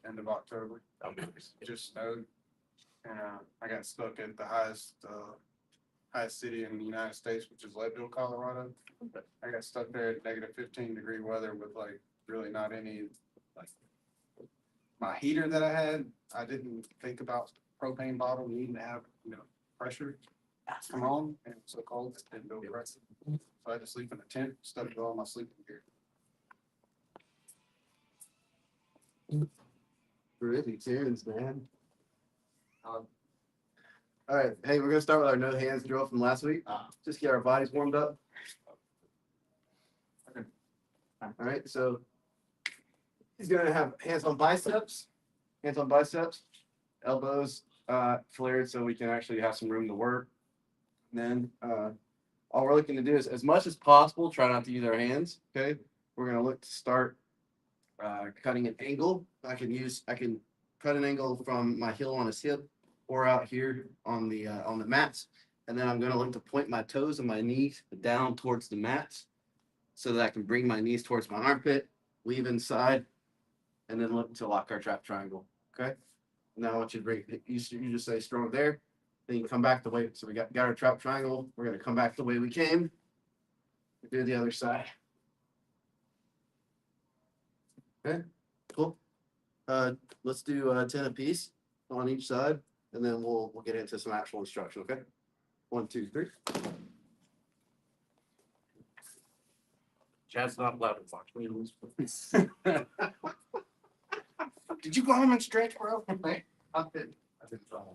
End of October. Just snowed. And I got stuck at the highest city in the United States, which is Leadville, Colorado. I got stuck there at -15-degree weather with like really not any like my heater that I had, I didn't think about propane bottle needing to have, pressure come on, and it's so cold, it didn't go press. So I had to sleep in a tent, stuck with all my sleeping gear. Really tunes, man. All right, hey, we're gonna start with our no hands drill from last week. Just get our bodies warmed up. Okay. All right, so he's gonna have hands on biceps, elbows flared, so we can actually have some room to work. And then all we're looking to do is, as much as possible, try not to use our hands. Okay, we're gonna look to start cutting an angle. I can cut an angle from my heel on his hip or out here on the mats, and then I'm going to look to point my toes and my knees down towards the mats so that I can bring my knees towards my armpit, weave inside, and then look to lock our trap triangle. Okay. Now I want you to bring you just stay strong there. Then you come back the way. So we got our trap triangle. We're going to come back the way we came. Do the other side. Okay, cool. Let's do 10 apiece on each side, and then we'll get into some actual instruction. Okay, 1, 2, 3. Chad's not allowed to watch me lose. Did you go home and stretch, bro? I've been trying.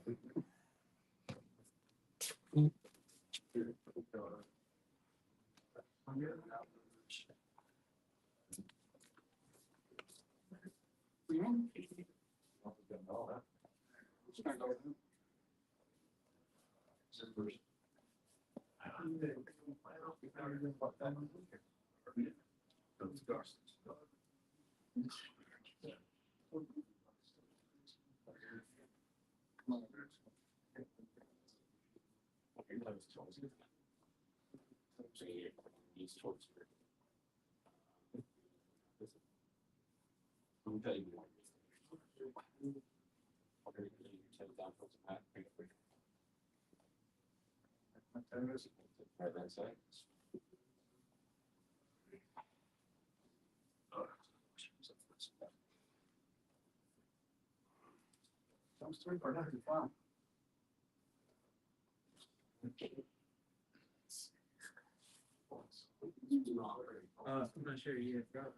I'm not sure you have got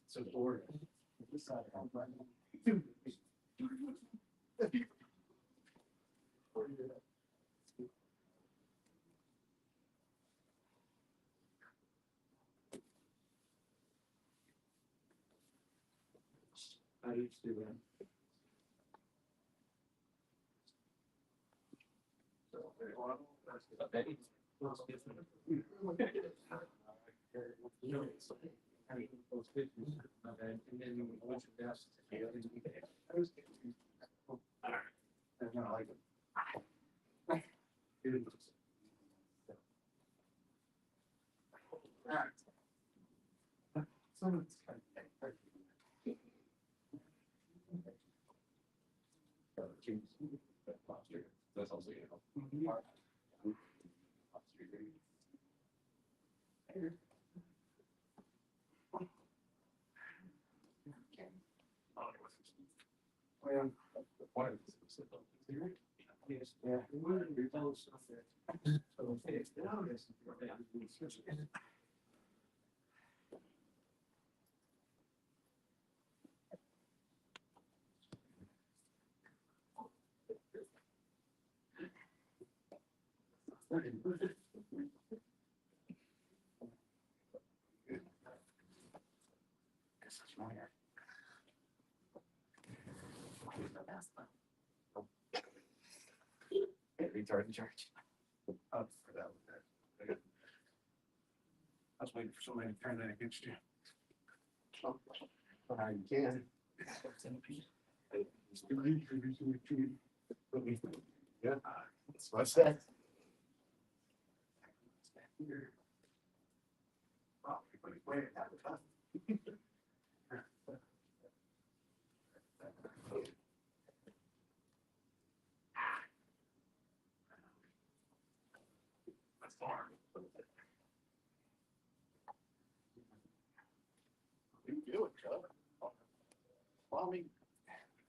So bored. I used to do That's also Every charge. Up for that one. I was waiting for somebody to turn that against you. How you can. Yeah, that's what I said. You do it, Chuck. Well, I mean,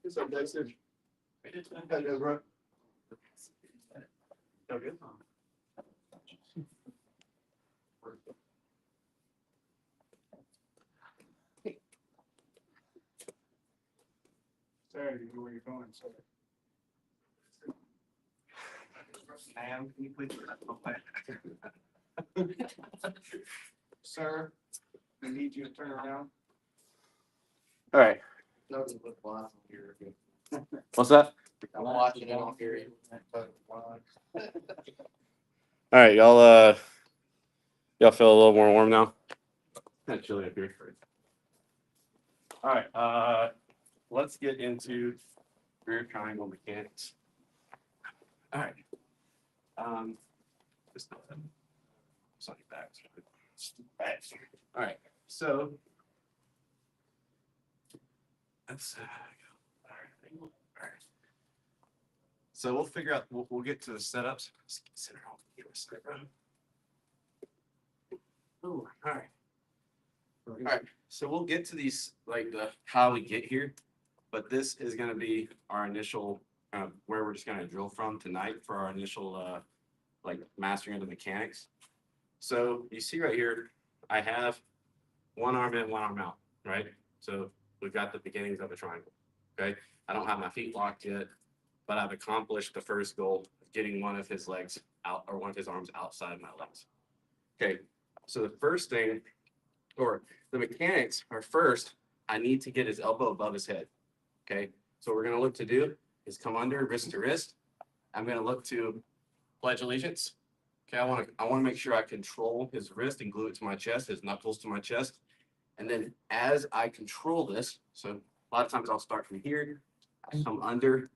it's our message. How you doing, bro? So good. Sorry, you know where you're going, sir. Ma'am, can you please? Sir, we need you to turn around. All right. What's that? I'm watching it on here. All right, y'all feel a little more warm now? Kind of chilly up here. All right, let's get into rear triangle mechanics. All right. Just go ahead. It's on your back. All right, so let's all right. So we'll figure out. We'll get to the setups. Let's get center on the side, bro. Ooh, all right. All right. So we'll get to these like the how we get here, but this is going to be our initial where we're just going to drill from tonight for our initial like mastering of the mechanics. So you see right here, I have one arm in, one arm out, right? So we've got the beginnings of a triangle. Okay. I don't have my feet locked yet, but I've accomplished the first goal of getting one of his legs out or one of his arms outside my legs. Okay. So the first thing, or the mechanics are first, I need to get his elbow above his head. Okay. So what we're going to look to do is come under wrist to wrist. I'm going to look to pledge allegiance. Okay. I want to make sure I control his wrist and glue it to my chest, his knuckles to my chest. And then as I control this, so a lot of times I'll start from here, I come under,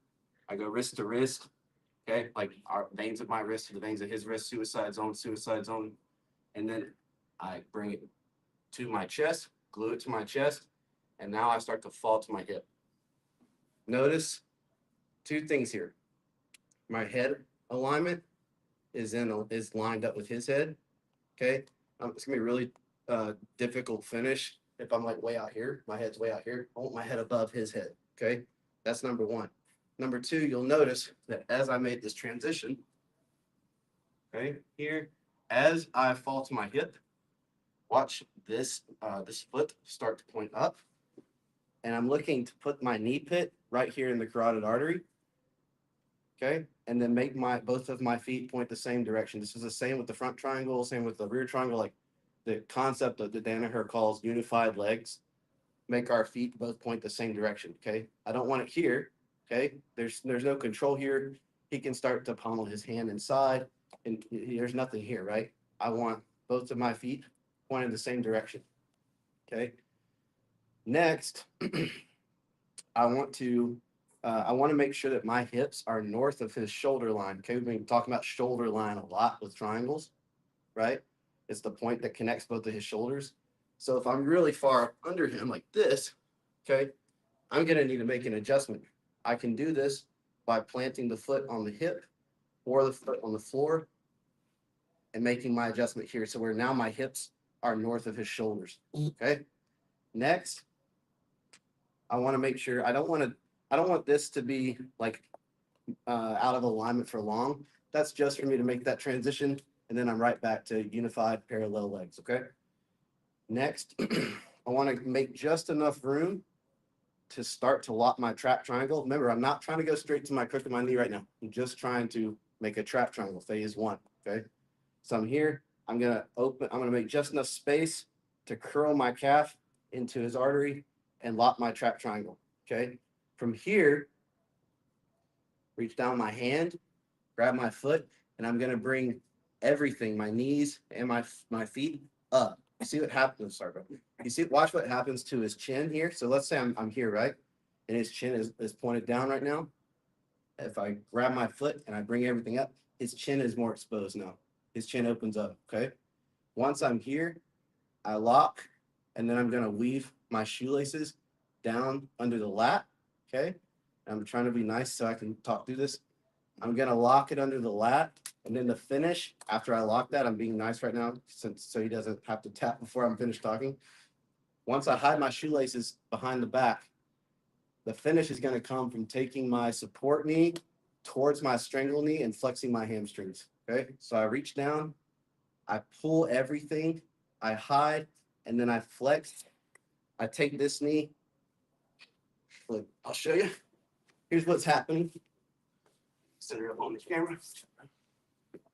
I go wrist to wrist. Okay. Like our veins of my wrist to the veins of his wrist, suicide zone. And then I bring it to my chest, glue it to my chest, and now I start to fall to my hip. Notice two things here. My head alignment is lined up with his head. Okay, it's gonna be a really difficult finish if I'm like way out here. My head's way out here. I want my head above his head. Okay, that's number one. Number two, you'll notice that as I made this transition, okay, here, as I fall to my hip, watch this this foot start to point up, and I'm looking to put my knee pit right here in the carotid artery. Okay, and then make both of my feet point the same direction. This is the same with the front triangle, same with the rear triangle. Like the concept that Danaher calls unified legs, make our feet both point the same direction. Okay, I don't want it here. Okay, there's no control here. He can start to pummel his hand inside, and there's nothing here, right? I want both of my feet pointing the same direction. Okay. Next, I want to make sure that my hips are north of his shoulder line. Okay, we've been talking about shoulder line a lot with triangles, right? It's the point that connects both of his shoulders. So if I'm really far under him like this, okay, I'm gonna need to make an adjustment. I can do this by planting the foot on the hip or the foot on the floor and making my adjustment here. So where now my hips are north of his shoulders. Okay. Next, I want to make sure I don't want this to be like out of alignment for long. That's just for me to make that transition, and then I'm right back to unified parallel legs. Okay. Next, I want to make just enough room to start to lock my trap triangle. Remember, I'm not trying to go straight to my crook of my knee right now. I'm just trying to make a trap triangle, phase one. Okay. So I'm here. I'm gonna make just enough space to curl my calf into his artery and lock my trap triangle. Okay. From here, reach down my hand, grab my foot, and I'm gonna bring everything, my knees and my feet up. You see what happens? Sorry, bro. You see, watch what happens to his chin here. So let's say I'm here, right? And his chin is pointed down right now. If I grab my foot and I bring everything up, his chin is more exposed now. His chin opens up, okay? Once I'm here, I lock, and then I'm gonna weave my shoelaces down under the lat, okay? I'm trying to be nice so I can talk through this. I'm gonna lock it under the lat, and then the finish, after I lock that, I'm being nice right now, so he doesn't have to tap before I'm finished talking. Once I hide my shoelaces behind the back, the finish is gonna come from taking my support knee towards my strangle knee and flexing my hamstrings, okay? So I reach down, I pull everything, I hide, and then I flex. I take this knee. Look, I'll show you. Here's what's happening. Set it up on the camera.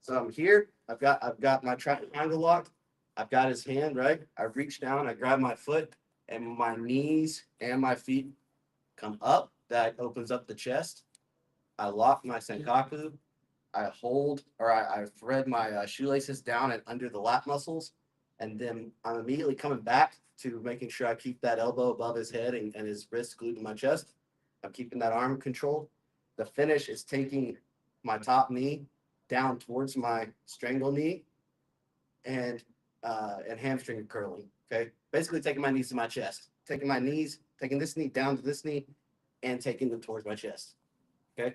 So I'm here. I've got my triangle locked. I've got his hand, right? I reach down, I grab my foot, and my knees and my feet come up. That opens up the chest. I lock my sankaku. I hold, or I thread my shoelaces down and under the lat muscles, and then I'm immediately coming back to making sure I keep that elbow above his head and his wrist glued to my chest. I'm keeping that arm controlled. The finish is taking my top knee down towards my strangle knee and hamstring curling. Okay, basically taking my knees to my chest, taking my knees, taking this knee down to this knee, and taking them towards my chest. Okay.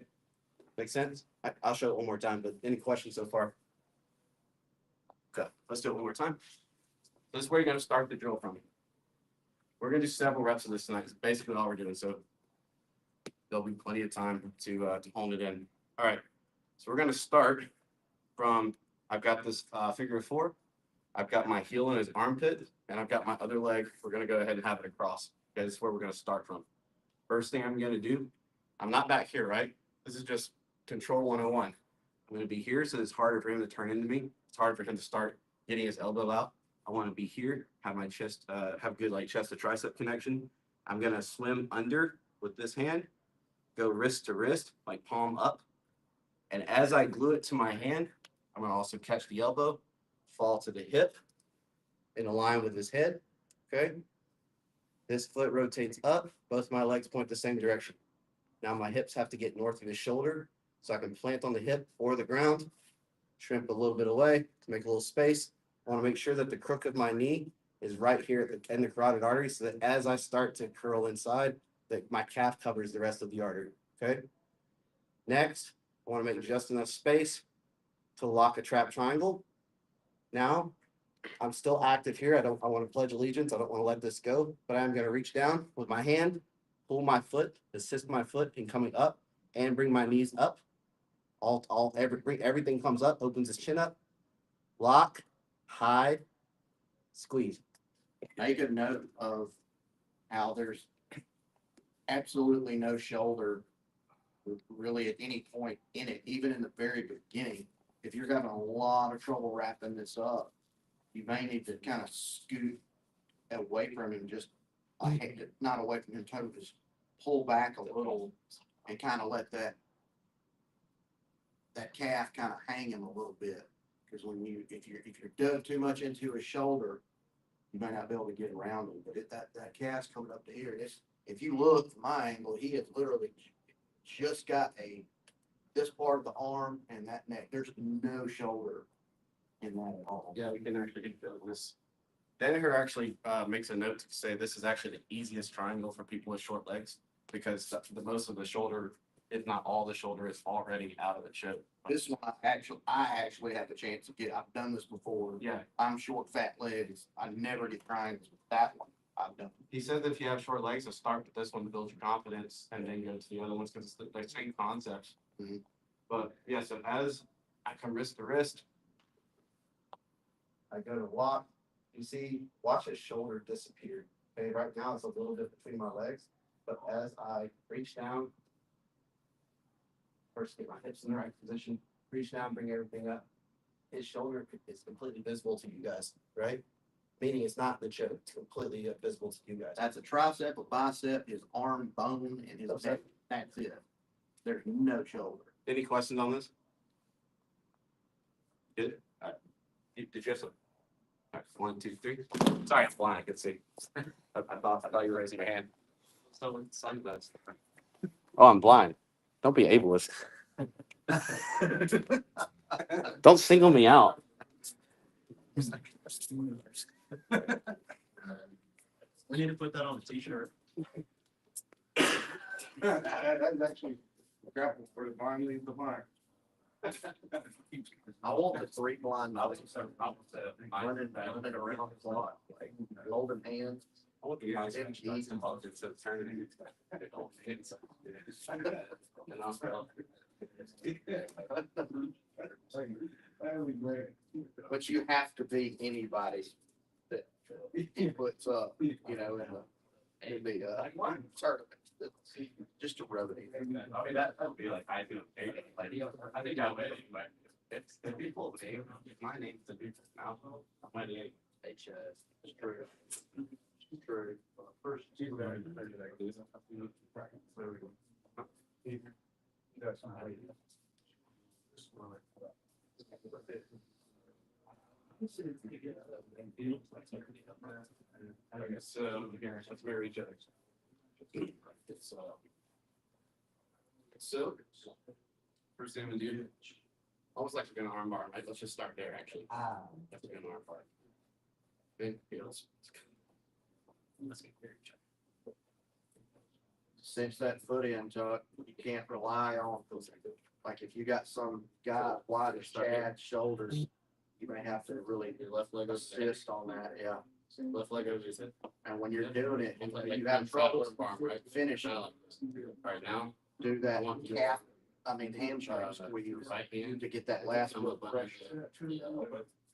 Make sense? I'll show it one more time, but any questions so far? Okay, let's do it one more time. This is where you're going to start the drill from. We're going to do several reps of this tonight. It's basically all we're doing, so there'll be plenty of time to hone it in. All right, so we're going to start from, I've got this figure of four. I've got my heel in his armpit, and I've got my other leg. We're going to go ahead and have it across. Okay, this is where we're going to start from. First thing I'm going to do, I'm not back here, right? This is just control 101. I'm going to be here, so it's harder for him to turn into me. It's hard for him to start getting his elbow out. I want to be here, have my chest, have good like chest to tricep connection. I'm going to swim under with this hand, go wrist to wrist, like palm up. And as I glue it to my hand, I'm going to also catch the elbow, fall to the hip, in a line with his head. Okay. This foot rotates up. Both my legs point the same direction. Now my hips have to get north of his shoulder, so I can plant on the hip or the ground, shrimp a little bit away to make a little space. I want to make sure that the crook of my knee is right here at the end of the carotid artery, so that as I start to curl inside, that my calf covers the rest of the artery. Okay. Next, I want to make just enough space to lock a trap triangle. Now, I'm still active here. I want to pledge allegiance. I don't want to let this go, but I'm going to reach down with my hand, pull my foot, assist my foot in coming up, and bring my knees up. Everything comes up, opens his chin up, lock, hide, squeeze. Make a note of how there's absolutely no shoulder really at any point in it, even in the very beginning. If you're having a lot of trouble wrapping this up, you may need to kind of scoot away from him, just not away from him totally, just pull back a little and kind of let that calf kind of hang him a little bit. Because if you're dug too much into his shoulder, you may not be able to get around him. But if that calf's coming up to here, if you look from my angle, he has literally just got this part of the arm and that neck. There's no shoulder in that at all. Yeah, we can actually get this. Danaher actually makes a note to say this is actually the easiest triangle for people with short legs because the most of the shoulder, if not all the shoulder, is already out of the chip. This one I actually have the chance to get. I've done this before. Yeah. I'm short, fat legs. I never get triangles with that one. I've done. He said that if you have short legs, to start with this one to build your confidence and then go to the other ones because it's the same concepts. Mm-hmm. But yeah, so as I come wrist to wrist, I go to lock. You see, watch his shoulder disappear. Okay, right now it's a little bit between my legs, but as I reach down, first get my hips in the right position, reach down, bring everything up. His shoulder is completely visible to you guys, right? Meaning it's not the chip, it's completely visible to you guys. That's a tricep, a bicep, his arm bone, and his neck. That's it. There's no shoulder. Any questions on this? Good. Did you have some? All right, 1, 2, 3. Sorry, I'm blind. I could see. I thought you were raising your hand. So sunglasses. Oh, I'm blind. Don't be ableist. Don't single me out. We need to put that on a t-shirt. That's actually grapple for the blind, leave the blind. I want the 3 blind boys running around the block, like holding hands. I want the guys in instead of turning. And I'll spell. That would be great. But you have to be anybody that puts up, you know, in the tournament. Just a roadie. I mean, that would be like, I do. I think I would, but it's the people name. My name's the dude now. My name. It's true. True. First, I guess, let's marry each other. It's, so, first thing I'm gonna do, almost like we're gonna arm bar, right? Let's just start there, actually. That's a good arm bar. Then, let's get there. Cinch that foot in, Chuck. You can't rely on, like if you got some guy wide as Chad's shoulders, you may have to really Your left leg goes assist on that, yeah. left leg over your head. And when you're doing it, and Like you have trouble arm, right? finishing, Now, like this. All right, now, do that calf, hamstring squeeze right hand. to get that last foot pressure.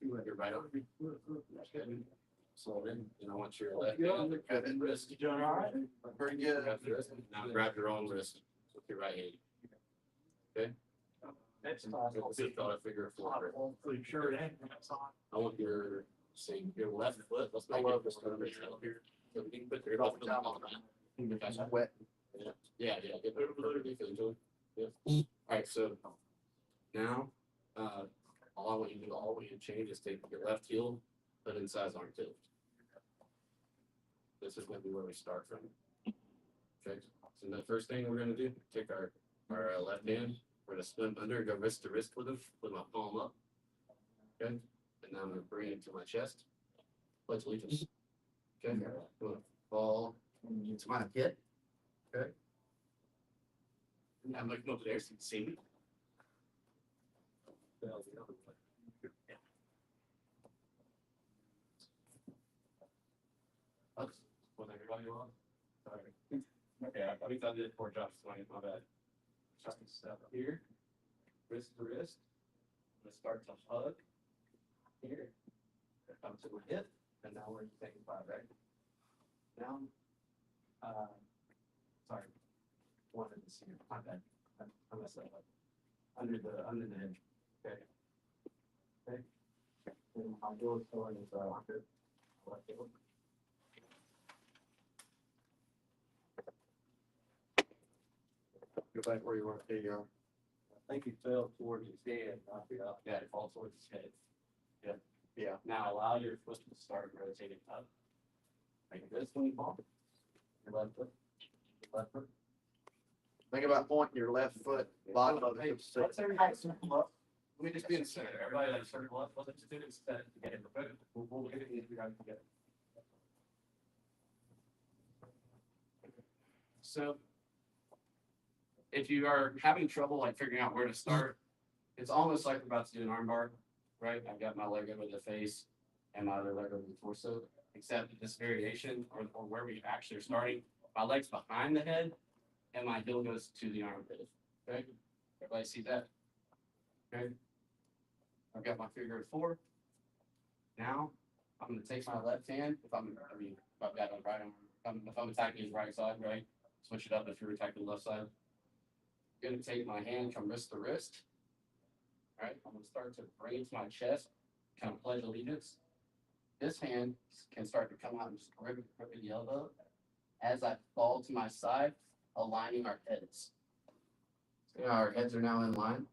You're right over. So then, I want your left hand, grab that wrist. You doing all right? Pretty good. Grab the wrist. Now grab your own wrist with your right hand. Okay? That's Sit on a figure of 4. pretty sure it ain't. I want your left foot. Let's make it just over here. So you can put your left foot on that. Wet. Yeah. Get over there. Yeah. All right. So now, all I want you to do, all we can change is take your left heel, put inside his armpit. This is going to be where we start from. Okay. So the first thing we're going to do, take our left hand. We're going to spin under, go wrist to wrist with him, put my palm up. Okay. And now I'm going to bring it to my chest. Pledge allegiance. Okay. I'm going to fall into my hip. Okay. And I'm looking over there so you can see me. That's what everybody wants. Sorry. Okay, I think I did a poor job explaining, my bad. Just step here, wrist to wrist. I'm gonna start to hug here. Come to my hip, and now we're taking 5, right? Now, sorry, one of this here. My bad. I messed that up. Under the hip. Okay. Okay. And I'll go as far as left hip. Go back where you were. There you go. I think he fell towards his head. Yeah, it falls towards his head. Yeah. Now allow your foot to start rotating up. Like this when you fall. Your left foot. Your left foot. Think about pointing your left foot, bottom of the hip. Let's everybody circle up. Let me just be in the center. Everybody like circle up. Let's just do it instead. We'll get it together. So if you are having trouble like figuring out where to start, it's almost like we're about to do an arm bar, right? I've got my leg over the face and my other leg over the torso, except this variation or where we actually are starting, my leg's behind the head and my heel goes to the armpit. Okay? Everybody see that? Okay. I've got my figure of 4. Now I'm gonna take my left hand if I've got a right arm, if I'm attacking his right side, right? Switch it up if you're attacking the left side. I'm gonna take my hand from wrist to wrist. All right, I'm gonna start to bring it to my chest, kind of pledge allegiance. This hand can start to come out and just grip the elbow as I fall to my side, aligning our heads. So our heads are now in line.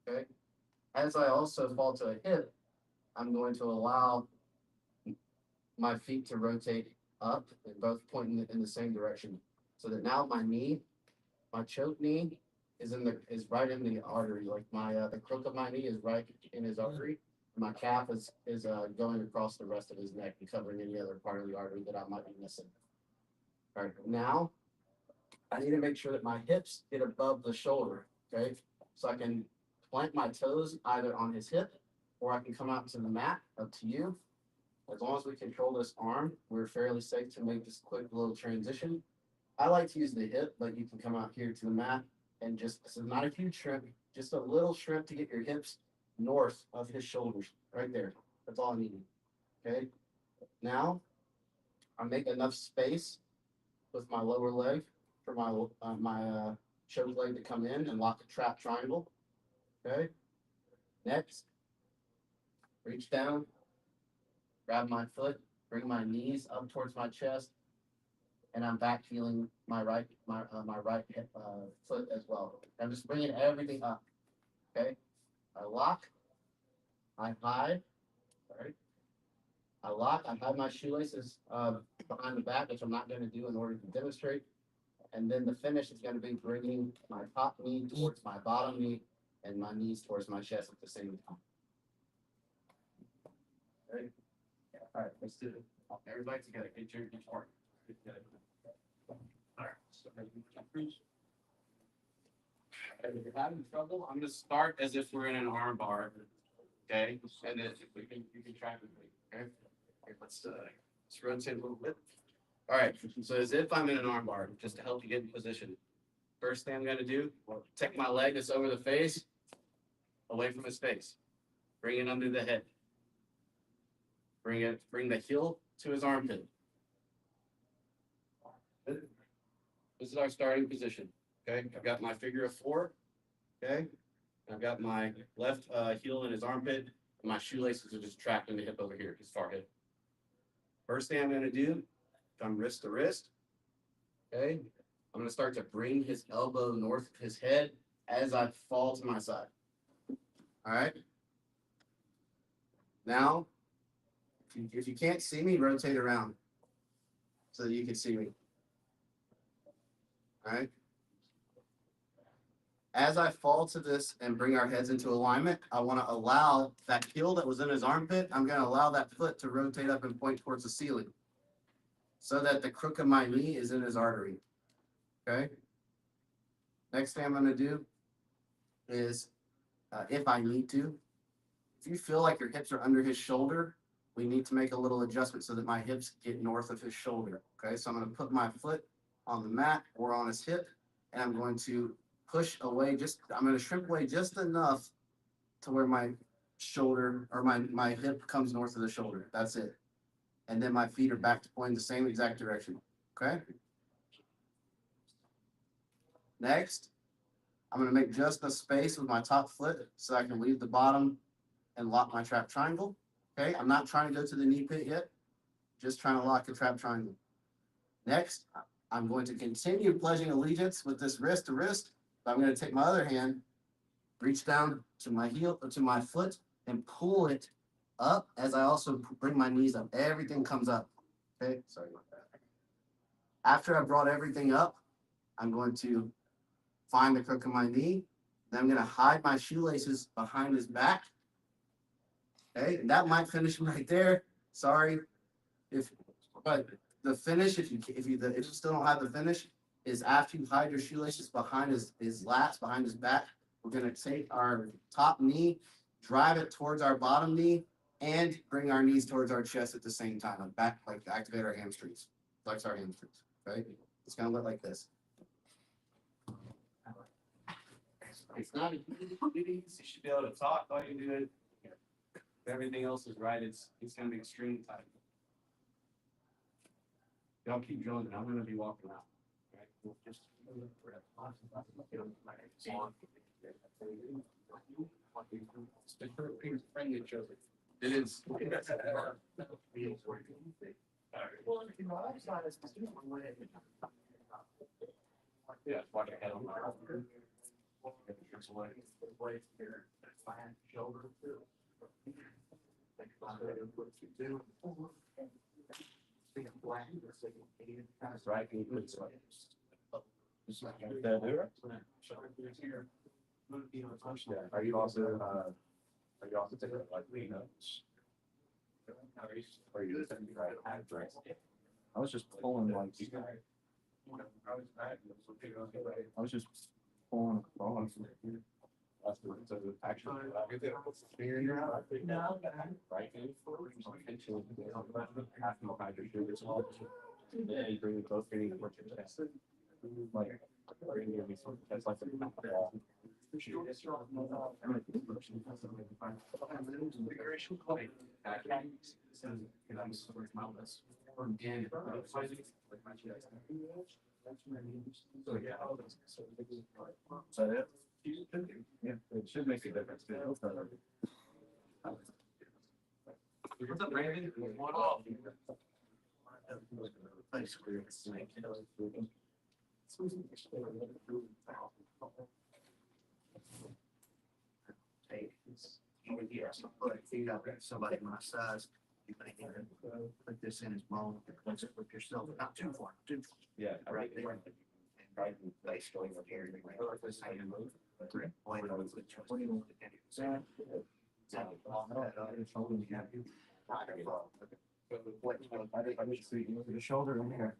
Okay. as I also fall to a hip, I'm going to allow my feet to rotate up and both pointing in the same direction. So that now my knee, my choke knee is right in the artery. Like the crook of my knee is right in his artery. My calf is going across the rest of his neck and covering any other part of the artery that I might be missing. All right, now I need to make sure that my hips get above the shoulder, okay? So I can plant my toes either on his hip or I can come out to the mat, up to you. As long as we control this arm, we're fairly safe to make this quick little transition. I like to use the hip, but you can come out here to the mat and just, this is not a huge shrimp, just a little shrimp to get your hips north of his shoulders, right there. That's all I need, okay? Now, I make enough space with my lower leg for my choke leg to come in and lock a trap triangle, okay? Next, reach down, grab my foot, bring my knees up towards my chest, and I'm back feeling my right hip, foot as well. I'm just bringing everything up, okay? I lock, I hide, sorry. I lock, I hide my shoelaces behind the back, which I'm not going to do in order to demonstrate. And then the finish is going to be bringing my top knee towards my bottom knee and my knees towards my chest at the same time. Ready? Yeah. All right, let's do it. Everybody together, get your part. All right. So, if you're having trouble, I'm going to start as if we're in an arm bar. Okay, and then you can track with me. Okay, okay, let's rotate a little bit. All right, so as if I'm in an arm bar, just to help you get in position. First thing I'm going to do, take my leg that's over the face, away from his face. Bring it under the head. Bring the heel to his armpit. This is our starting position. Okay, I've got my figure of 4. Okay, I've got my left heel in his armpit. And my shoelaces are just trapped in the hip over here, his far hip. First thing I'm going to do, come wrist to wrist. Okay, I'm going to start to bring his elbow north of his head as I fall to my side. All right. Now, if you can't see me, rotate around so that you can see me. All right. As I fall to this and bring our heads into alignment, I want to allow that heel that was in his armpit, I'm going to allow that foot to rotate up and point towards the ceiling so that the crook of my knee is in his artery. Okay. Next thing I'm going to do is, if I need to, if you feel like your hips are under his shoulder, we need to make a little adjustment so that my hips get north of his shoulder. Okay. So I'm going to put my foot on the mat or on his hip, and I'm going to push away I'm going to shrimp away just enough to where my shoulder or my hip comes north of the shoulder. That's it. And then my feet are back to pointing the same exact direction. Okay. Next, I'm going to make just a space with my top foot so I can leave the bottom and lock my trap triangle. Okay. I'm not trying to go to the knee pit yet. Just trying to lock the trap triangle. Next, I'm going to continue pledging allegiance with this wrist to wrist. I'm going to take my other hand, reach down to my heel or to my foot and pull it up as I also bring my knees up. Everything comes up. Okay, sorry about that. After I've brought everything up, I'm going to find the crook of my knee. Then I'm going to hide my shoelaces behind his back. Okay, and that might finish right there. Sorry, but the finish, if you still don't have the finish, is after you hide your shoelaces behind his lats, behind his back, we're going to take our top knee, drive it towards our bottom knee, and bring our knees towards our chest at the same time. Like activate our hamstrings, flex our hamstrings. Okay, it's going to look like this. It's not a huge duty. You should be able to talk while you do it. If everything else is right, it's going to be extremely tight. Y'all keep drilling, and I'm going to be walking out. Just friendly each other. It is. Yeah, watch your head on shoulder. Think about it, what you do. Think of black, That's right. Can you put it like- Just like Did I do it? Yeah. Are you also taking like notes? Or are you just taking right address? I was just pulling like. I was just pulling across. That's the so actually. Figure it out. No. Right. Potentially, half of my shoulders. Yeah, you bring both feet into your chest. Like, that's like. Is that it? Yeah, it should make a difference. What's up, Brandon? What up? basically it's the same. Take, but if you got somebody my size, you may need to put this in his bone, place it with yourself, not too far, too far, Yeah. right there. And right, basically from here, you may put this hand move. Point on the chest. I just see the shoulder in here.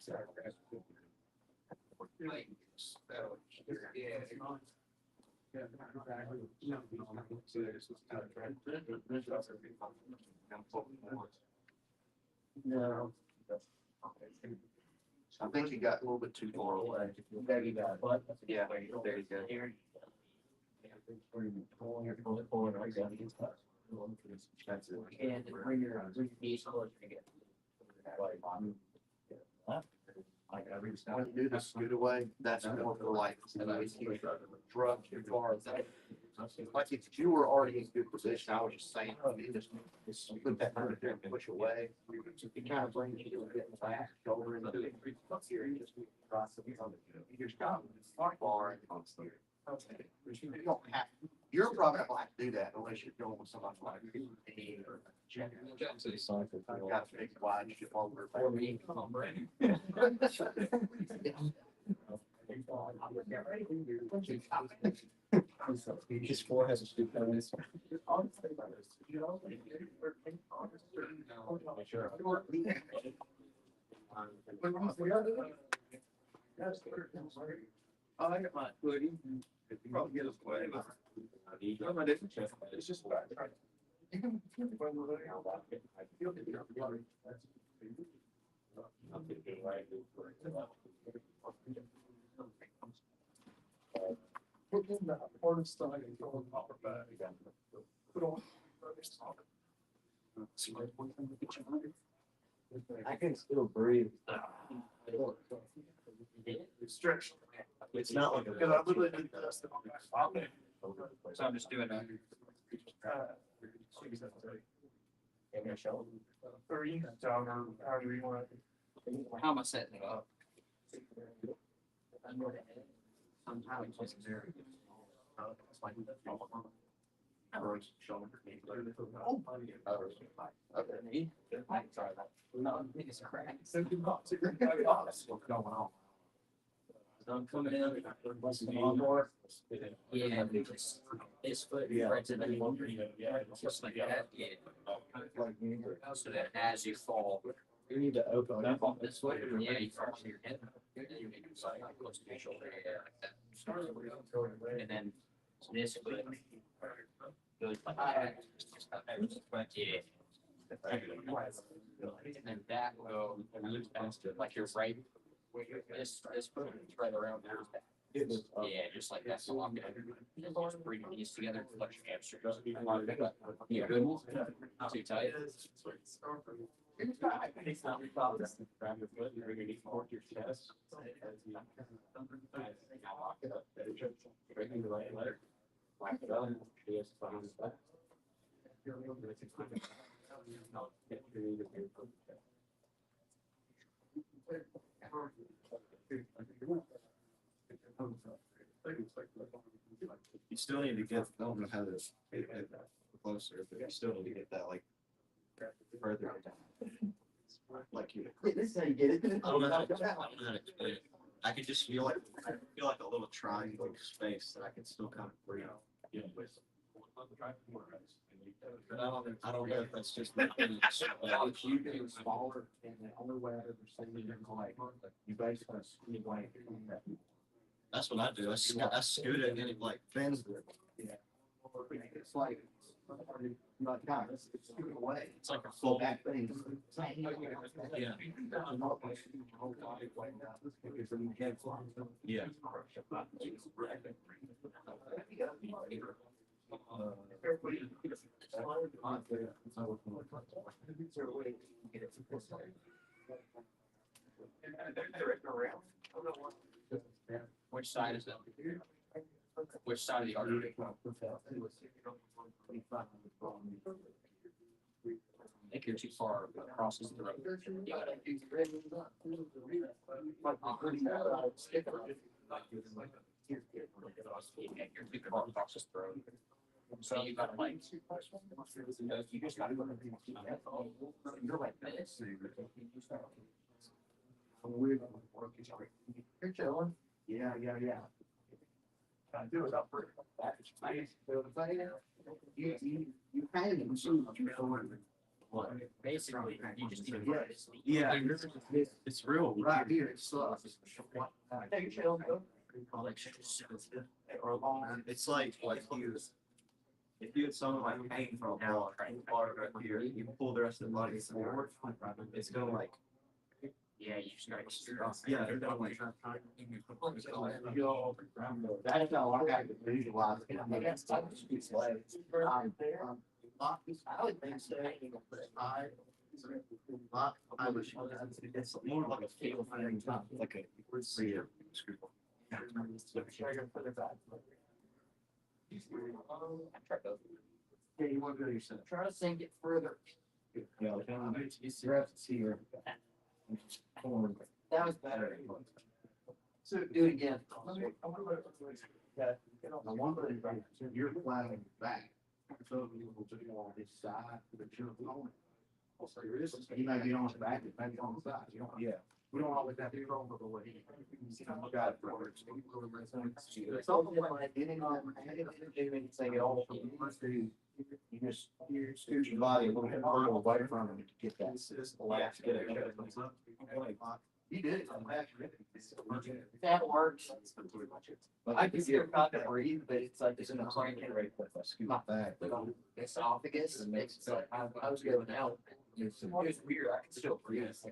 No. I think you got a little bit too far away. There you go. Yeah, there you go. And bring your knees closer together. When you do the scoot away, that's more for like, if you drug too far. Like if you were already in good position, I was just saying, you just put that under there and push away. It kind of brings you to get the back shoulder into it. Here, you just cross it. You just got far and constant. You don't have, you're probably not gonna have to do that unless you're going with somebody like me or Jack. I've got a big wide ship over. For me, come on, Brandon. His floor has a stupid on this. I got my hoodie. Probably get us away. It's just back. Put in the hardest thing and throw in the upper bag. Put on. I can still breathe. Stretch. It's not like. Because I literally did this. So I'm just doing that. Or you can tell her how do you want it. How am I setting it up? Sometimes it's there. It's like. Shoulder. Okay. Sorry, no, it's a crack. What's going on? I'm coming in. Yeah, this foot right to the one. Just like that, yeah. So that as you fall, You need to open up. fall this way, yeah, you fall to your head. And then you make it like close to your shoulder, yeah, like that. And then this foot goes like that. Yeah. And then that will move faster, like you're right. This foot is right around there. Yeah, just like that. So I'm gonna just bring your knees together, flex your hamstrings. You good? Not too tight. Grab your foot, you're gonna need more to your chest. Breaking the right leg. Lock it up. Yes, behind the back. You still need to get, I don't know how this. closer, but you still need to get that like further down. Like you. This is how you get it. I don't know how to explain it. I could just feel like a little triangle space that I can still kind of breathe. Yeah. But I don't know if that's just me. If you do smaller, and the only way I've ever seen it is like, you basically squeeze like. That's what I do. I scoot it and it like bends it. Yeah. It's like, God, it's scoot away. It's like a Full full. back thing. Yeah. Yeah. Which side is that? Which side of the artery? I think you're too far across the throat. Yeah, you're too far across his throat. So you gotta like, you just gotta go. You're like this. You're chilling. Yeah. Gotta do it up for You kind of assume you're going. basically, you just need to. Yeah. It's real. Right here, it's slow. Take a chill, go. It's like if you had someone like hanging from a wall, right here, you pull the rest of the body forward, it's gonna like. Yeah, you just gotta steer off. Yeah, they're gonna like. That's how I have to visualize it. I mean, that's like it's like, I would think so. I was. It's more like a feel thing, it's not like a. Yeah, you want to go yourself. Try to sink it further. Yeah, Reps here. That was better. So do it again. The one thing, you're flattening back. So you will do on this side, but you're going. You may be on the back, it may be on the side. You don't, yeah. We don't always have to control the way. Look at it first. It's almost like getting on, anything at all. You just scoot your body a little bit further away from it to get that. You did it. That works. I can still kind of breathe, but it's like it's in the brain. Not bad. Esophagus, it makes it like I was going out. It's weird. I can still breathe. It's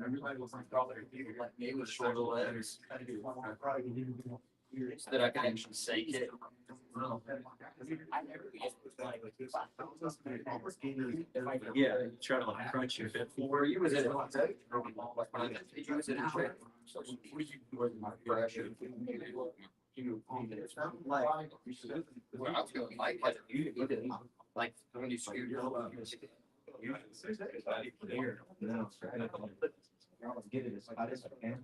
everybody was like me with shorter legs. So that I can actually sink it. I never Yeah, try to like crunch your hip forward. You was in it. Did you was in it? Well, I was going like when you scoot get it as hot as I can.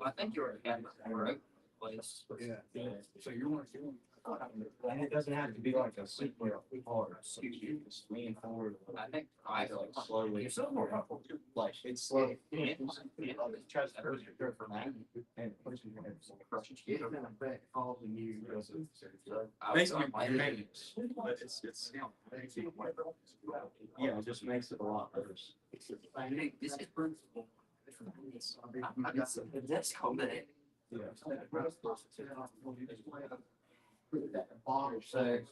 I think you're at the right place. Yeah. So you want to. And it doesn't have to be like a super hard. You just lean forward. I think I Like slowly. Like it's slow. And pushing your hips. Basically, but it's yeah, it just makes it a lot worse. I think this is principle. That's coming. Yeah. Bottle says,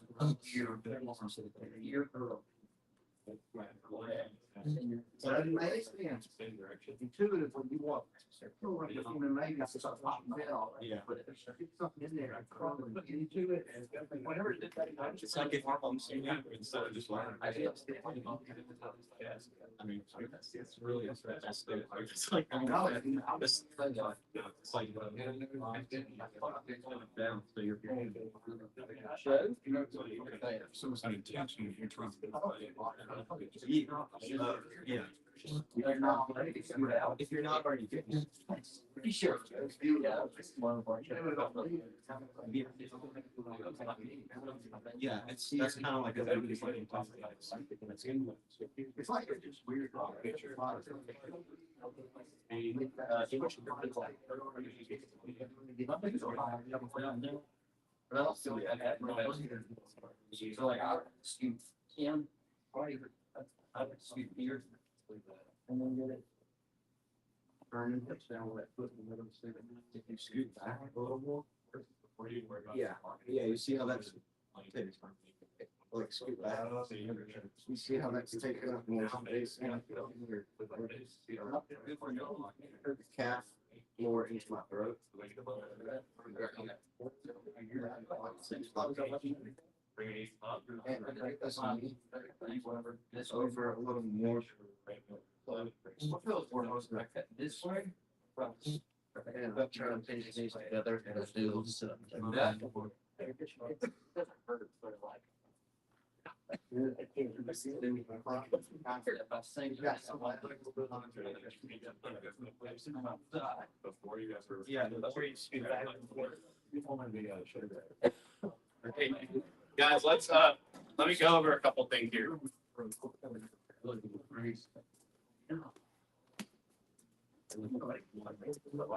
so it makes sense. Intuitive when you walk. Maybe it's something Yeah. but if there's something in there, I probably get into it. And whenever it did that, It's like if I'm seeing you instead of just learning. I mean, it's really, it's like, it's like, down, so you're. So it's an intention if you're trying to. Yeah. If you're not already doing it, pretty sure. Yeah. Yeah, that's kind of like a. It's like it's just weird. So like, I scoop Kim, I would scoop beer. And then get it. Burning, touch down with that foot in the middle of the stick. If you scoot back a little more. Yeah, yeah, you see how that's. Like scoot back. You see how that's taken up more space. Calf lower into my throat. And that's on me. This over a little more. This way. And I'm trying to pinch these together and do like that. Yeah, that's where you scoot back. Okay, guys, let me go over a couple things here.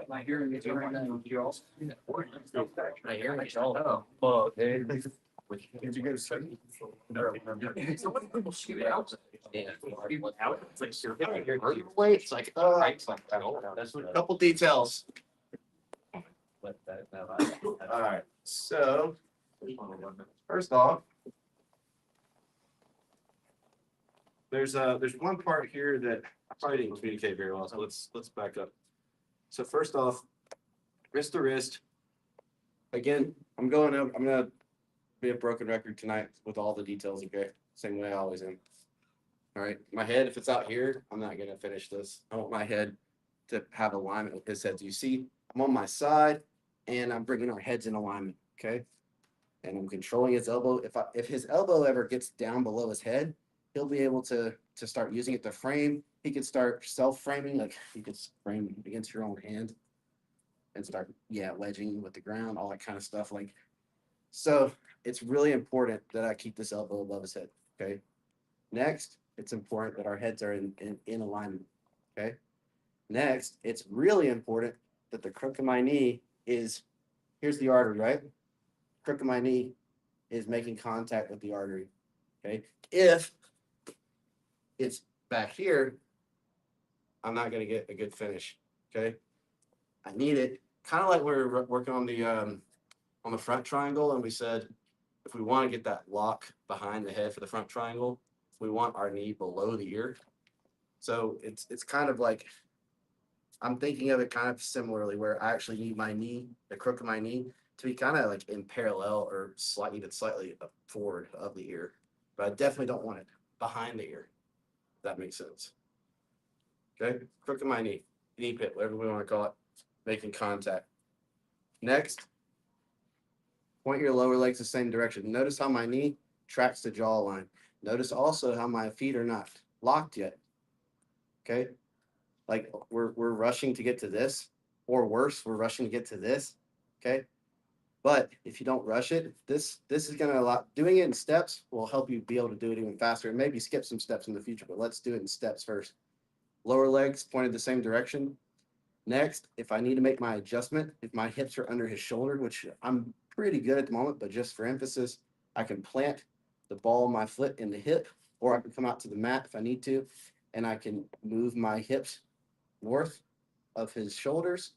My hearing is right now. My hearing is all. Oh, dude. Did you go to study? So when people scoot out. Yeah. It's like you're hitting your It's like, That's what. couple details. Alright, so first off, there's one part here that I probably didn't communicate very well, so let's back up. So first off, wrist to wrist. Again, I'm gonna be a broken record tonight with all the details, okay? Same way I always am. All right, my head, if it's out here, I'm not gonna finish this. I want my head to have alignment with his head. So you see, I'm on my side and I'm bringing our heads in alignment, okay? And I'm controlling his elbow. If his elbow ever gets down below his head, he'll be able to start using it to frame. He could start self-framing, like you could frame against your own hand and start, wedging with the ground, all that kind of stuff. Like, so it's really important that I keep this elbow above his head, okay? Next, it's important that our heads are in alignment, okay? Next, it's really important that the crook of my knee is, here's the artery, right? Crook of my knee is making contact with the artery, okay? If it's back here, I'm not gonna get a good finish, okay? I need it, kind of like we were working on the front triangle, and we said, if we want to get that lock behind the head for the front triangle, we want our knee below the ear. So it's kind of like, I'm thinking of it kind of similarly, where I actually need my knee, the crook of my knee, to be kind of like in parallel or slightly forward of the ear. But I definitely don't want it behind the ear. If that makes sense. Okay, crook of my knee pit, whatever we want to call it, making contact. Next, point your lower legs the same direction. Notice how my knee tracks the jawline. Notice also how my feet are not locked yet. Okay, like we're rushing to get to this, or worse, we're rushing to get to this. Okay, but if you don't rush it, this is gonna doing it in steps will help you be able to do it even faster, and maybe skip some steps in the future. But let's do it in steps first. Lower legs pointed the same direction. Next, if I need to make my adjustment, if my hips are under his shoulder, which I'm pretty good at the moment, but just for emphasis, I can plant the ball of my foot in the hip, or I can come out to the mat if I need to, and I can move my hips north of his shoulders,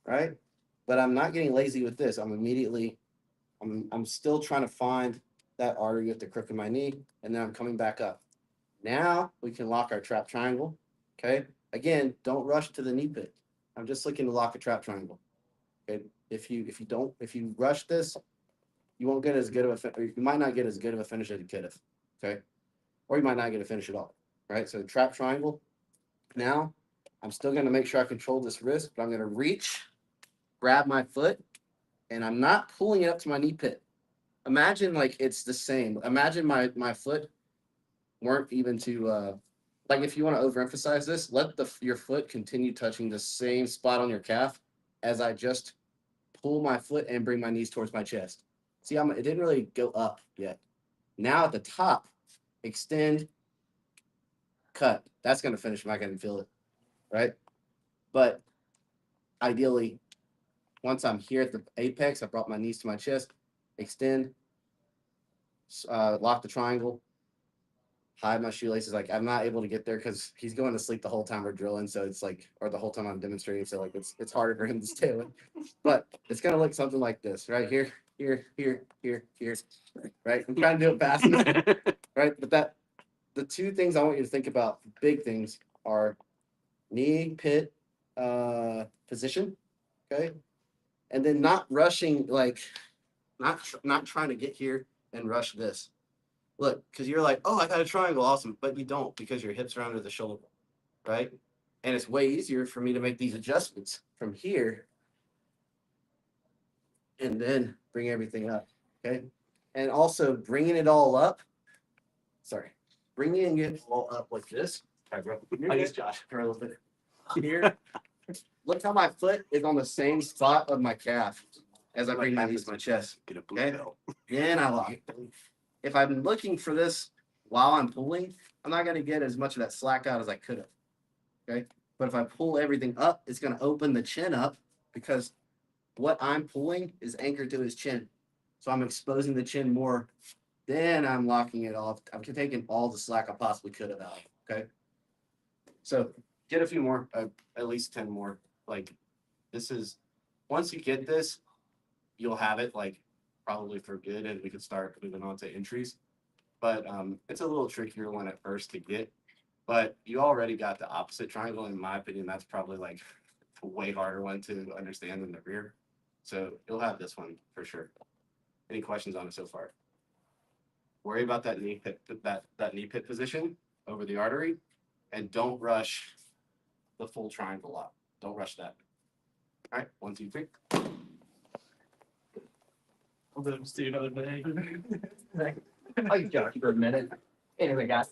right? But I'm not getting lazy with this. I'm still trying to find that artery with the crook of my knee, and then I'm coming back up. Now we can lock our trap triangle, okay? Again, don't rush to the knee pit. I'm just looking to lock a trap triangle. Okay, if you rush this, you won't get as good of you might not get as good of a finish as you could have. Okay, or you might not get a finish at all. Right. So trap triangle. Now, I'm still going to make sure I control this wrist, but I'm going to reach, grab my foot, and I'm not pulling it up to my knee pit. Imagine like it's the same. Imagine my foot weren't even to like if you want to overemphasize this, let your foot continue touching the same spot on your calf as I just pull my foot and bring my knees towards my chest. See, it didn't really go up yet. Now at the top, extend, cut. That's going to finish if I can feel it, right? But ideally, once I'm here at the apex, I brought my knees to my chest, extend, lock the triangle, hide my shoelaces. Like I'm not able to get there because he's going to sleep the whole time we're drilling. So it's like, or the whole time I'm demonstrating. So like it's harder for him to stay awake. But it's gonna look something like this, right here, here, right? I'm trying to do it fast enough, right? But the two things I want you to think about, big things, are knee pit position, okay, and then not rushing, like not trying to get here and rush this. Look, because you're like, oh, I got a triangle, awesome, but you don't because your hips are under the shoulder, right? And it's way easier for me to make these adjustments from here and then bring everything up, okay? And also bringing it all up, bringing it all up like this. I guess Josh for a little bit. Here, look how my foot is on the same spot of my calf as I bring my knees to my chest. Get a Okay. Then I lock. If I'm looking for this while I'm pulling, I'm not going to get as much of that slack out as I could have. Okay. But if I pull everything up, it's going to open the chin up because what I'm pulling is anchored to his chin. So I'm exposing the chin more. Then I'm locking it off. I'm taking all the slack I possibly could have out. Okay. So get a few more, at least 10 more. Like this is, once you get this, you'll have it like probably for good, and we could start moving on to entries. But it's a little trickier one at first to get. But you already got the opposite triangle. In my opinion, that's probably like a way harder one to understand than the rear. So you'll have this one for sure. Any questions on it so far? Worry about that knee pit, that knee pit position over the artery, and don't rush the full triangle up. Don't rush that. All right, 1, 2, 3. I'll let him see another day. I can joke for a minute. Anyway, guys.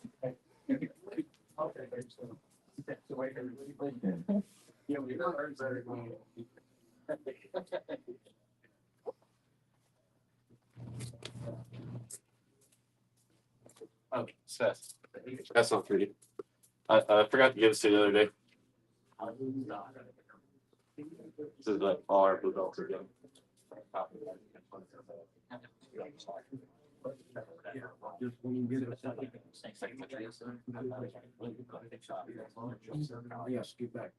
Oh, Seth. That's not 3D. I forgot to give this to you the other day. This is like all our blue belts are doing. Yes, get back.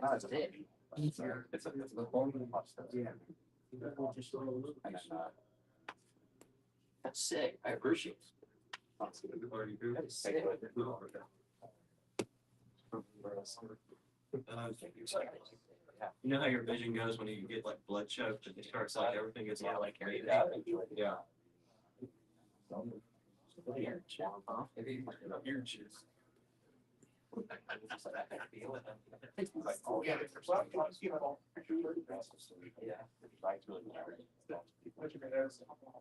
That's it. It's a Yeah. That's sick. I appreciate it. That's sick. You know how your vision goes when you get like blood choked and it starts like everything gets Yeah, all like like that. yeah.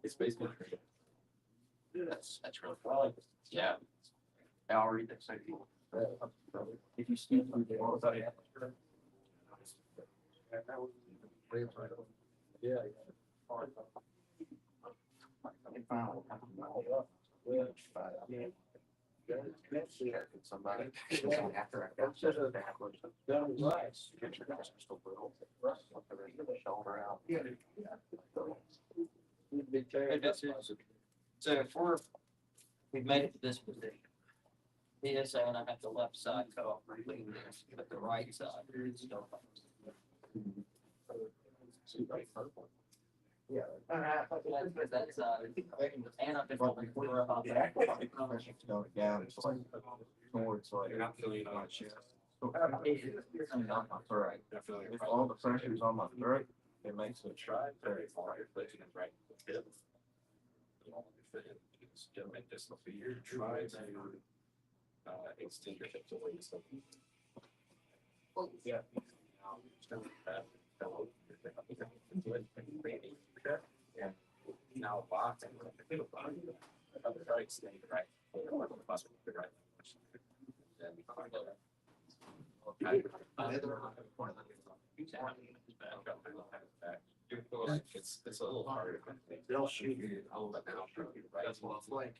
It's basically. That's really cool. Yeah. I'll read that second. If you speak through the wall, yeah. Somebody after I got backwards. Shoulder out. So if we've made it to this position. He is saying I have the left side cut off completely, but the right side is still. Yeah. That's and I've been before about that. Down, it's like, forward, so You're not feeling it on your chest. Right. if all the pressure is on my throat, it makes it Try very far. You're placing it right hip. Still make this look weird. Try to extend your hips away. So. Yeah. Yeah. Now box and right. Right. It's a little harder. They'll shoot you. That's what it's like.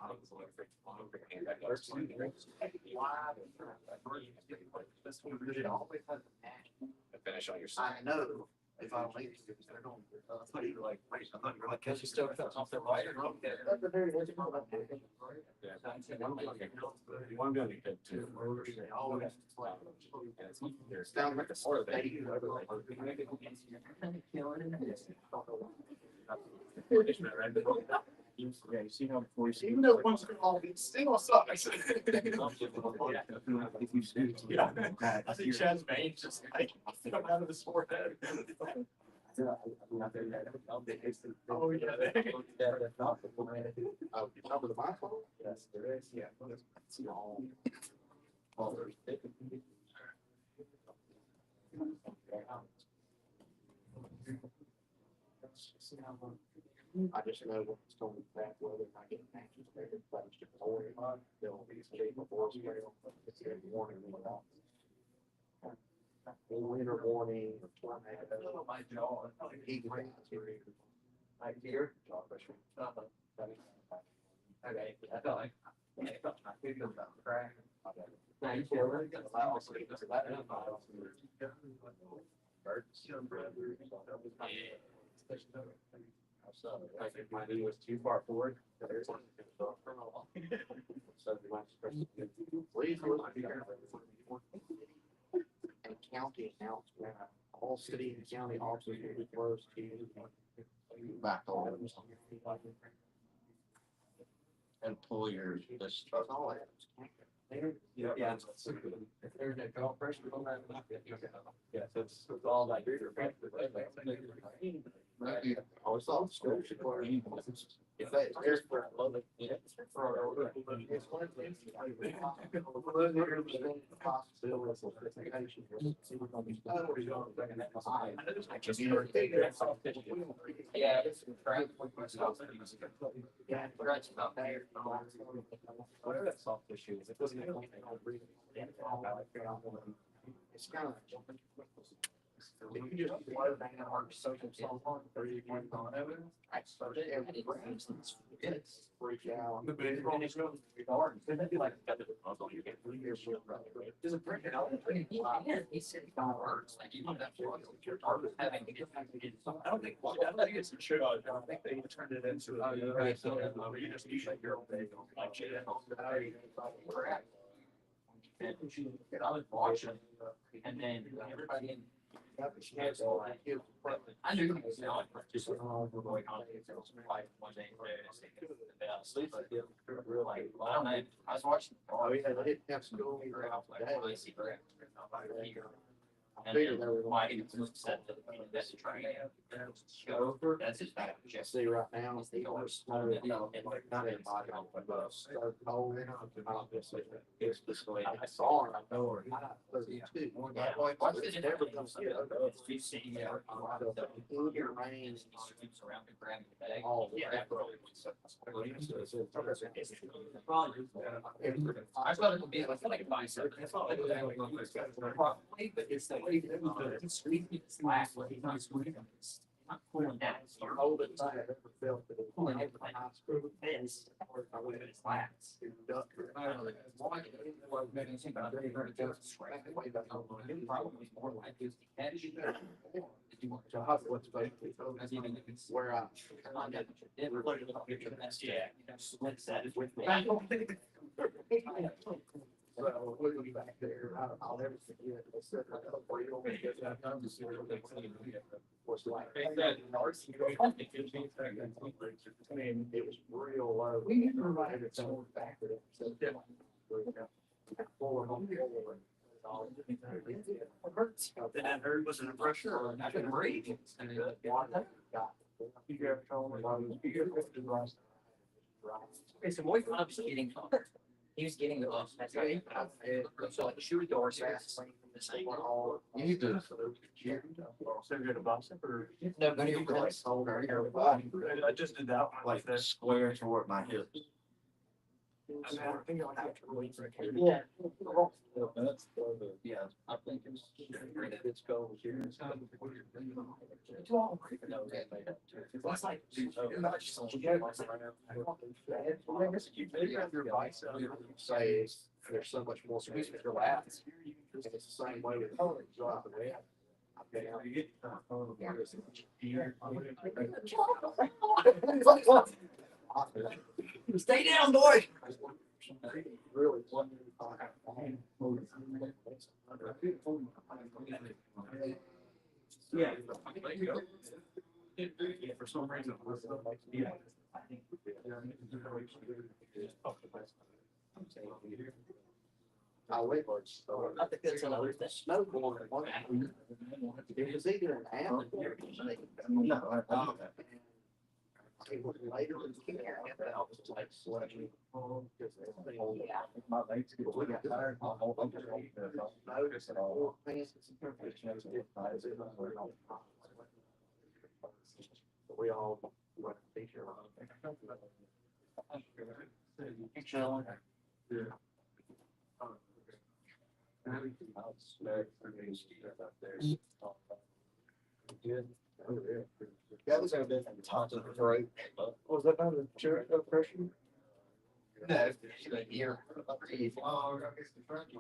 Finish on your side. I know if I leave, they're going. I thought you were like, wait, I thought you were like, Because you still felt off the right. That's the very edge of my life. you want to be on your head too. They always play. Sounds like a sport that you. Yeah, you see how before you see. Even though once in a while, it still sucks. Yeah. I think Chad's veins just like, I'm out of the sport head. Oh, yeah. Oh, you talking to my phone? Yes, there is, yeah. I just know when it's going to be bad weather, I get anxious there, but it's just always, they'll be straight before spring, it's a warning. Winter warning, or tornado. My jaw. Heat waves. Like here. Okay, I felt like. I felt my fingers about to crack. Now you feel really good. Like if my knee was too far forward. So Please, be careful. And county announcement, all city and county offices will be closed to back on. And pull your, this. That's all I have. Yeah. If there's no jaw pressure on that. yeah, so it's all like. I always thought school should wear. If they, there's for. Yeah, it's crap. Yeah, it's about there. Whatever that soft tissue is, it doesn't. It's kind of. If you just slow down or social someone, or you can on it. I started every it's freak out. The big one is going. Maybe like. Does it break it out? He said it hurts, like you don't have to. You're having to get. I don't think it's a should. I think they turned it into. You just use like your own day. Like shit. And I was watching, and then everybody in. I knew it was not just going on. Like one day, like, I don't know. I was watching. Oh, yeah, they didn't have school. I see her. And Figured then they were why going he said that that's a train. Go, that's his back. to see right now, it's the worst snow, not everybody, but so cold. It's just the way I saw it, I know her. 32. Watch this. Never gonna see it. You see, yeah. Here rains. Around and grabbing the bag. All the Yeah. I I thought it would be like a bicep. It's not like probably, but it's the way it's squeezing, it's flat, he's not squeezing. It's not pulling down. You're holding tight, I never felt it. Pulling it like this, or it's flat. Probably more like this. So how, what's basically, where I. So we'll be back there, I'll never forget. They said, was like. I mean, it was real low. We never invited its own factor. So. That hurt, was it a pressure? I couldn't breathe. Okay, so Moy was getting, he was getting the bus. That's how he, so like the shoe doors. You need to. So good about it, or? No, but you're really. I just did that one Like like this. square toward my hips. Yeah. Yeah, I think it's gold here. It's like. Say there's so much more space with your lats. It's the same way with color. Stay down, boy. Really? Yeah. Yeah, for some reason. Yeah. I wait for it. I think that's another thing. Snow going at one end. It was either an hour. No, Later in the year, I was like sweating. my legs get really tired. I'll hold on to it. Notice it all. We all went to be here. Chilling. Yeah, this have been top of the throat. Was that not a chair oppression? No, here.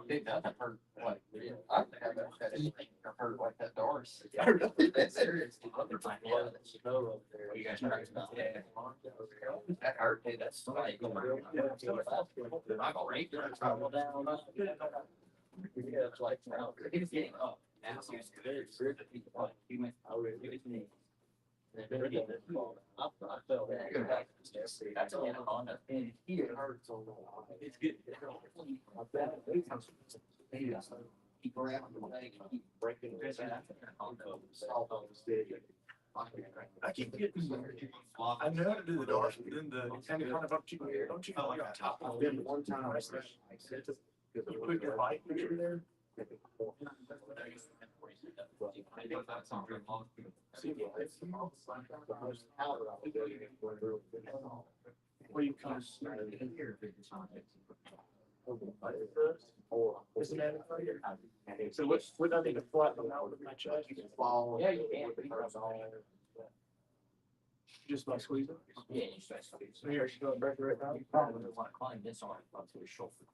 Dude, that hurt like, I think I've heard like that doors. That's serious. You guys trying to? Yeah. That hurt, dude, that's like. I'm gonna rake it, travel down. Yeah, it's like, he's getting up. Now he's good. He went, I felt that. That's a Honda. And he hurts a lot. It's good. He grabbed the leg, he breaking his back. Salt on the stage. I keep getting, I know how to do the doors, but then the kind of don't you go like on top of them one time? You put your bike picture there. Well, you can. Isn't that it? So what's, would I need to flatten them out with my chest? You can fall. Yeah, you can. Just by squeezing? Yeah, you start squeezing. So here, she's going back right now. You probably want to climb this arm up to his shoulder.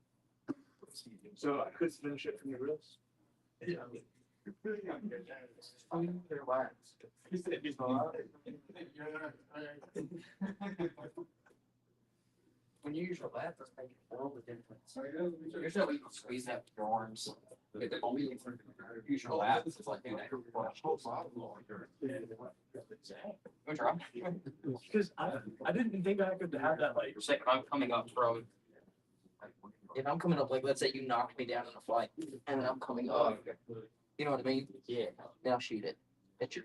So I could finish it from your wrist? Yeah. He said he's not. When you use your left, let's make it a little bit different. Usually you can squeeze that with your arms. But the only use your lats, it's like doing that. Good job. Because I didn't think I could have that like. Say, I'm coming up from. If I'm coming up, like, let's say you knocked me down in a fight, and then I'm coming up, you know what I mean? Yeah. Then I'll shoot it. At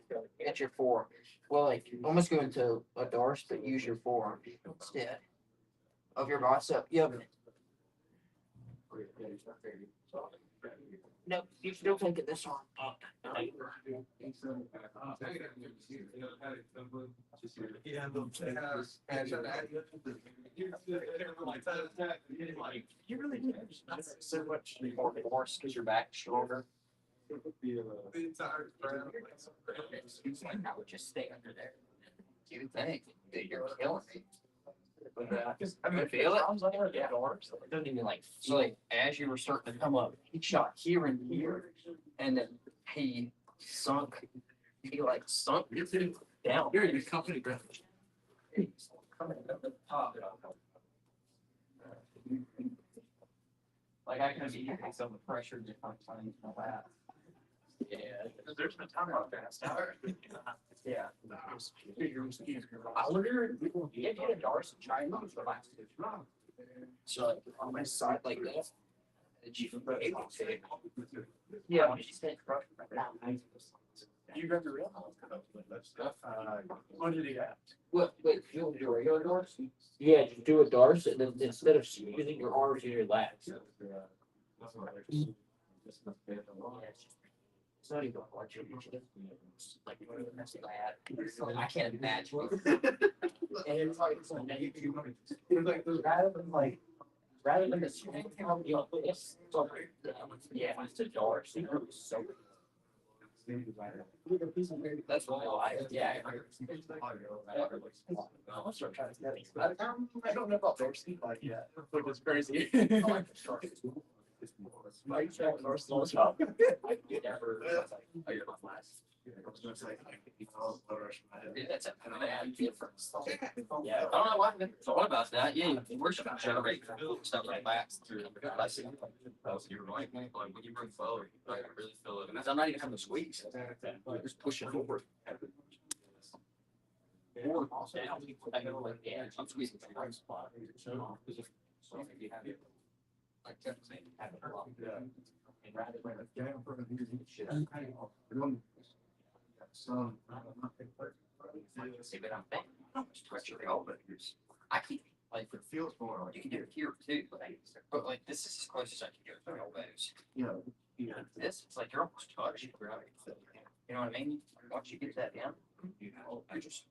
your forearm. Well, like, almost go into a darce, but use your forearm instead of your bicep. Yep. No, you still take it this arm up. Yeah, you really do. That's so much More force because your back is stronger. I would just stay under there. You think that you're killing me. I mean, feel it? Yeah. It doesn't even like, so like, as you were starting to come up, he shot here and here, and then he sunk down. You're in your company, bro. Coming up the top. Like, I can see some of the pressure different times in my lap. Yeah. There's no time like that. Yeah. I wonder if you get a darce and try and move the last two. So like on my side like this. Yeah, when she said crush right now. You got the real? What did he ask? What, wait, you want to do a regular darce? Yeah, just do a darce and then instead of using your arms in your lats. It's not even what you're like messy lad. I can't imagine. And it's like, rather than like rather than the swing, it's, yeah, it's a door, so it's so. That's why I, yeah. I don't know about their speed like yet, which is crazy. That's a bad difference. Yeah, I don't know why I thought about that. Yeah, we're just gonna generate stuff like that through. You're right, like when you bring forward, I really feel it. And I'm not even having to squeeze. Just pushing forward. Or down. I go like, yeah, I'm squeezing from the right spot. So if you have it, like kept saying, have it a lot. And rather than shit. So. See, but I'm thinking, stretch your elbows. I can't, like, it feels more like you can do it here too, but like this is as close as I can do it with my elbows. Yeah. This, it's like you're almost touching gravity. You know what I mean? Once you get that down, I just.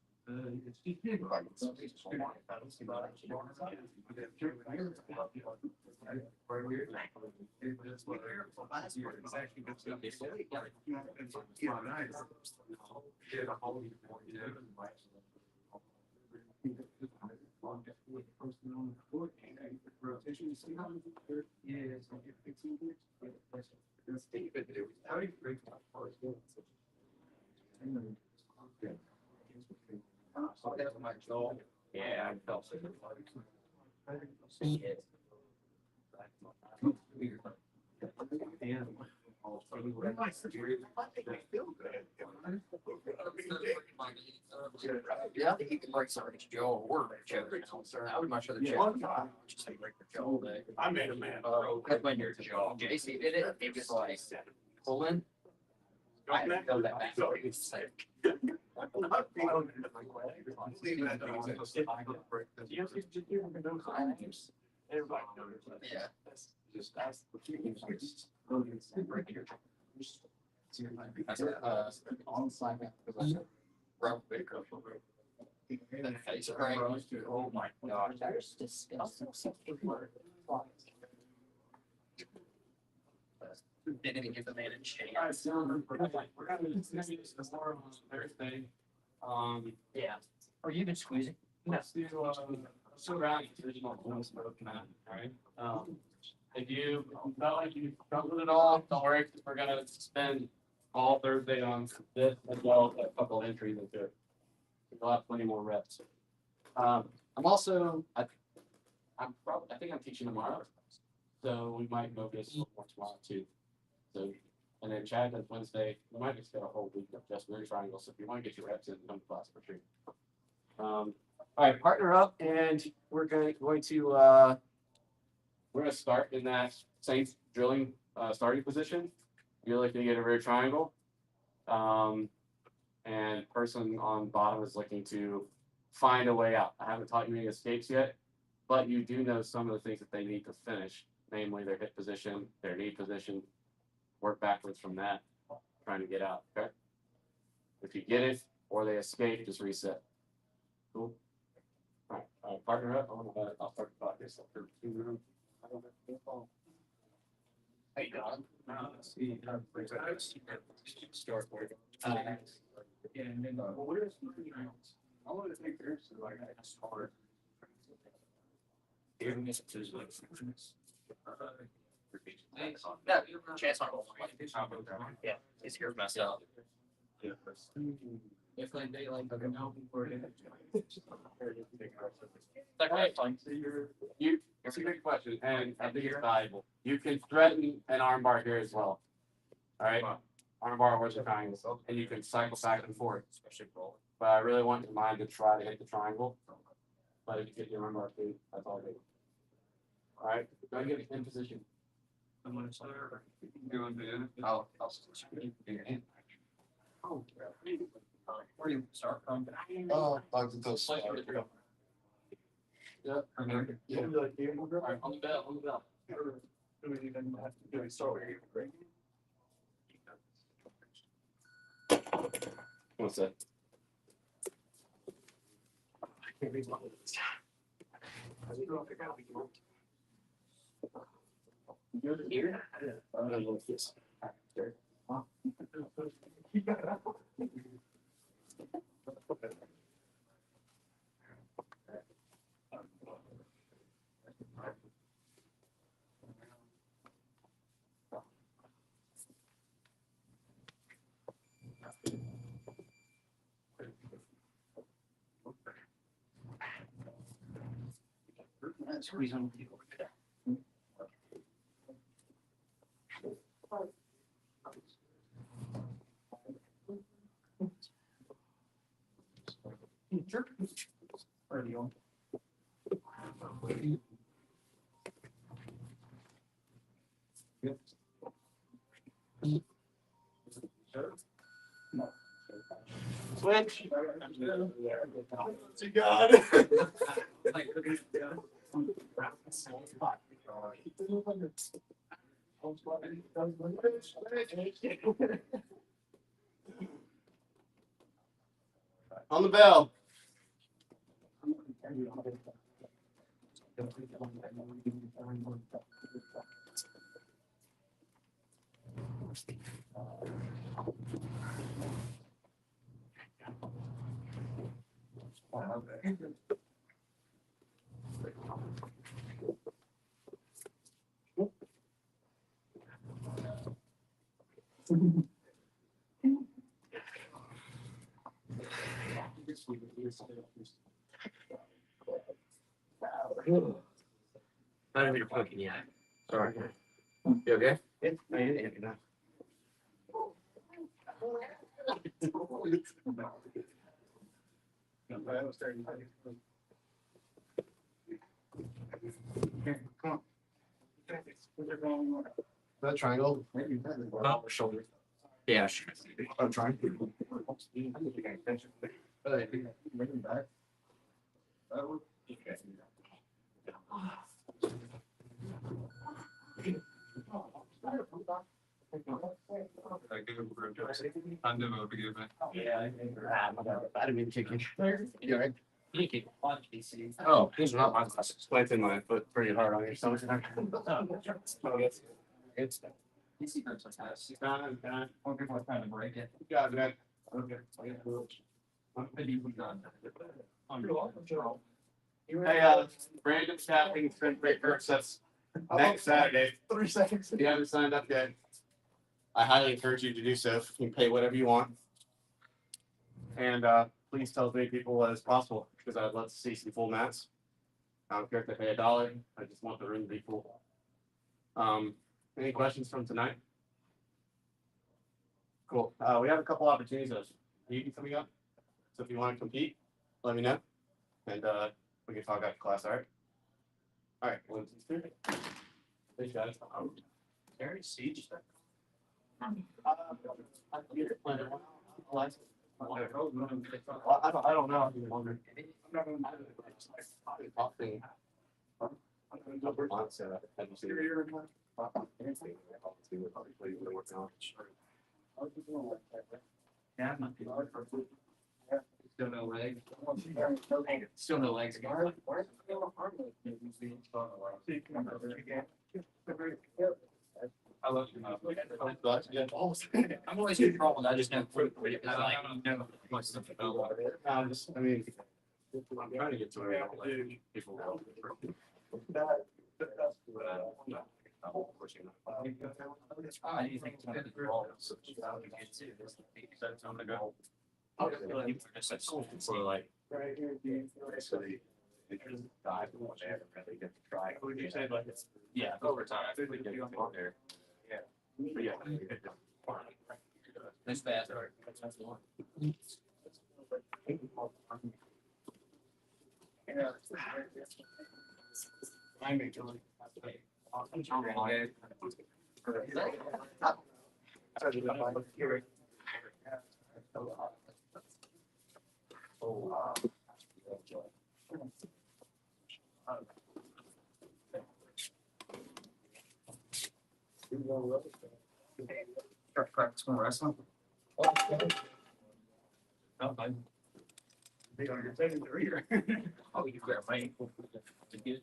Yeah, I felt so. Shit. Yeah, I think he can break somebody's jaw or choke. I would much rather choke. Just like break their jaw all day. I made a man. That's when your jaw. JC did it. It was like pulling. I had to go that back. It was sick. Yeah. Just ask the That's On-site. Robert Baker. Then face crank. Oh my gosh, that is disgusting. Didn't even give the man a chance. We're having this tomorrow on Thursday. Yeah. Are you even squeezing? Let's do around original bonus mode tonight, alright? If you felt like you struggled at all, don't worry, we're gonna spend all Thursday on this as well as a couple entries into it. We'll have plenty more reps. I'm also, I think I'm teaching tomorrow, so we might focus more tomorrow too. So, and then Chad does Wednesday. We might just get a whole week of just rear triangles. So if you want to get your reps in, come to class for sure. All right, partner up, and we're going to start in that same drilling starting position. You're looking to get a rear triangle, and person on bottom is looking to find a way out. I haven't taught you any escapes yet, but you do know some of the things that they need to finish, namely their hip position, their knee position. Work backwards from that, trying to get out. Okay. If you get it or they escape, just reset. Cool. All right, partner up. I'll start the podcast. Hey, Don. Start working. Yeah, and then, what is, I wanted to think there's like, that's hard. Even if it's like. No, chance on roll. Yeah, it's here messed up. If like they like okay. Like fine. It's a good question, and I think it's valuable. You can threaten an armbar here as well. All right, armbar or the triangles, and you can cycle back and forth. But I really want your mind to try to hit the triangle. But if you get your armbar too, that's all good. All right, go ahead and get in position. I'll where do you start from? Like this. Yeah. On the bell, on the bell. Do we even have to do it? So we're What's that? Here? Squeeze on the Sure. Where are you going? Switch. To God. On the bell. I don't think you're cooking yet. Sorry. You okay? Yeah, I am now. That triangle. Oh, shoulder. Yeah, sure. I'm trying. I'm never forgiven. Yeah. I didn't mean to kick you. You all right? You can watch these. Oh, these are not my glasses. Planted my foot pretty hard on your stomach. It's Done. More people are trying to break it. got it. Okay. Maybe we're done. Hey, Brandon Staffing's been great for us next Saturday. 3 seconds. If you haven't signed up yet, I highly encourage you to do so. You can pay whatever you want. And please tell as many people as possible because I'd love to see some full mats. I don't care if they pay $1. I just want the room to be full. Any questions from tonight? Cool. We have a couple opportunities of meeting coming up. So if you want to compete, let me know. And we can talk after class, all right? All right, 1, 2, 3. Thanks, guys. Very siege. I don't know. I'm wondering. Yeah, still no legs. Still no legs. I love you. I'm always in trouble. I just know. I know what's the I mean, I'm trying to get to where I don't let people go. I do think it's good to roll. So that's on the go. Just at school for like. Right here, dive when they haven't really get to try. Would you say like it's, yeah, overtime, I think we can go on there. Yeah. But yeah. This fast, or that's the one. I make it. Practice more wrestling. No, I. They are your second career. Oh, you grab my ankle. Good.